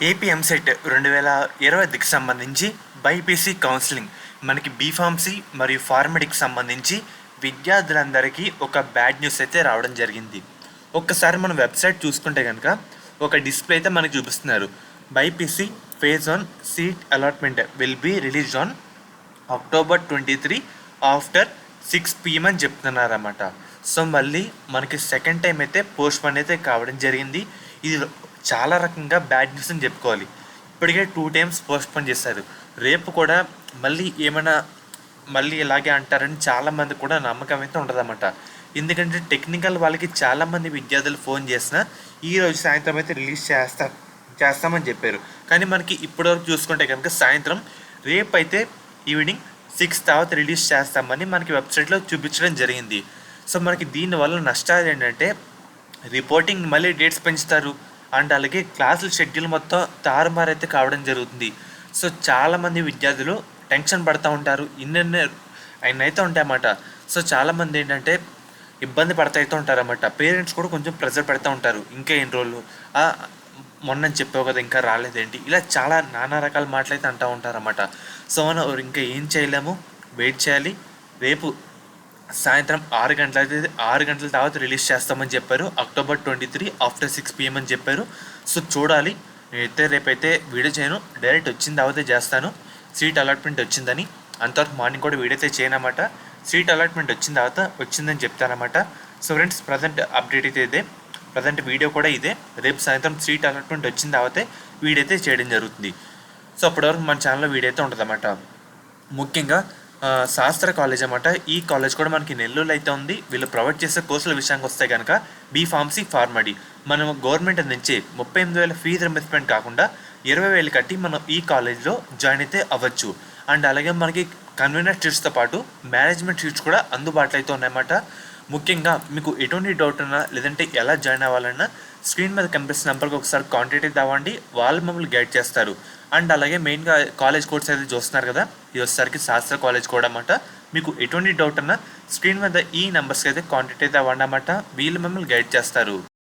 AP EAMCET 2020కి సంబంధించి BiPC counselling మనకి B Pharmacy మరియు ఫార్మడికి సంబంధించి విద్యార్థులందరికీ ఒక బ్యాడ్ న్యూస్ అయితే రావడం జరిగింది. ఒక్కసారి మనం వెబ్సైట్ చూసుకుంటే కనుక ఒక డిస్ప్లే అయితే మనకి చూపిస్తున్నారు. BiPC phase 1 seat allotment will be released on October 23 after 6 PM అని చెప్తున్నారన్నమాట. సో మళ్ళీ మనకి సెకండ్ టైం అయితే పోస్ట్పోన్ అయితే కావడం జరిగింది. ఇది చాలా రకంగా బ్యాడ్ న్యూస్ అని చెప్పుకోవాలి. ఇప్పటికే 2 టైమ్స్ పోస్ట్పోన్ చేశారు. రేపు కూడా మళ్ళీ ఇలాగే అంటారని చాలామంది కూడా నమ్మకం అయితే ఉండదన్నమాట. ఎందుకంటే టెక్నికల్ వాళ్ళకి చాలామంది విద్యార్థులు ఫోన్ చేసినా ఈరోజు సాయంత్రం అయితే రిలీజ్ చేస్తామని చెప్పారు. కానీ మనకి ఇప్పటివరకు చూసుకుంటే కనుక సాయంత్రం రేపు అయితే ఈవినింగ్ 6 తర్వాత రిలీజ్ చేస్తామని మనకి వెబ్సైట్లో చూపించడం జరిగింది. సో మనకి దీనివల్ల నష్టాలు ఏంటంటే రిపోర్టింగ్ మళ్ళీ డేట్స్ పెంచుతారు అండ్ అలాగే క్లాసుల షెడ్యూల్ మొత్తం తారుమారైతే కావడం జరుగుతుంది. సో చాలామంది విద్యార్థులు టెన్షన్ పడుతూ ఉంటారు. అయితే ఉంటాయన్నమాట. సో చాలామంది ఏంటంటే ఇబ్బంది పడుతూ ఉంటారన్నమాట. పేరెంట్స్ కూడా కొంచెం ప్రెజర్ పెడతా ఉంటారు. ఇంకా ఎన్ని రోజులు, మొన్న చెప్పావు కదా ఇంకా రాలేదేంటి, ఇలా చాలా నానా రకాల మాటలు అయితే అంటూ ఉంటారన్నమాట. సో మనం ఇంకా ఏం చేయలేము, వెయిట్ చేయాలి. రేపు సాయంత్రం 6 గంటల తర్వాత రిలీజ్ చేస్తామని చెప్పారు. అక్టోబర్ 23 ఆఫ్టర్ 6 PM అని చెప్పారు. సో చూడాలి. నేనైతే రేపైతే వీడియో చేయను, డైరెక్ట్ వచ్చిన తర్వాతే చేస్తాను. సీట్ అలాట్మెంట్ వచ్చిందని అంతవరకు మార్నింగ్ కూడా వీడియో అయితే చేయనమాట. సీట్ అలాట్మెంట్ వచ్చిన తర్వాత వచ్చిందని చెప్తానమాట. సో ఫ్రెండ్స్, ప్రజెంట్ అప్డేట్ అయితే ఇదే, ప్రజెంట్ వీడియో కూడా ఇదే. రేపు సాయంత్రం సీట్ అలాట్మెంట్ వచ్చిన తర్వాతే వీడియో అయితే చేయడం జరుగుతుంది. సో అప్పటివరకు మన ఛానల్లో వీడియో అయితే ఉంటుందన్నమాట. ముఖ్యంగా శాస్త్ర కాలేజ్ అన్నమాట. ఈ కాలేజ్ కూడా మనకి నెల్లూరులో అయితే ఉంది. వీళ్ళు ప్రొవైడ్ చేసే కోర్సుల విషయానికి వస్తే కనుక బీఫార్మసీ, ఫార్మడీ మనం గవర్నమెంట్ నుంచి 38,000 ఫీజు రింబర్స్మెంట్ కాకుండా 20,000 కట్టి మనం ఈ కాలేజ్లో జాయిన్ అయితే అవ్వచ్చు. అండ్ అలాగే మనకి కన్వీనర్ సీట్స్తో పాటు మేనేజ్మెంట్ సీట్స్ కూడా అందుబాటులో అయితే ఉన్నాయన్నమాట. ముఖ్యంగా మీకు ఎటువంటి డౌట్ ఉన్నా లేదంటే ఎలా జాయిన్ అవ్వాలన్నా స్క్రీన్ మీద కనిపిస్తున్న నెంబర్కి ఒకసారి కాంటాక్ట్ అయితే అవ్వండి. వాళ్ళు మమ్మల్ని గైడ్ చేస్తారు. అండ్ అలాగే మెయిన్గా కాలేజ్ కోర్స్ అయితే చూస్తున్నారు కదా, ఇది వచ్చేసరికి శాస్త్ర కాలేజ్ కూడా అన్నమాట. మీకు ఎటువంటి డౌట్ ఉన్నా స్క్రీన్ మీద ఈ నెంబర్స్కి అయితే కాంటాక్ట్ అయితే అవ్వండి అన్నమాట. వీళ్ళు మమ్మల్ని గైడ్ చేస్తారు.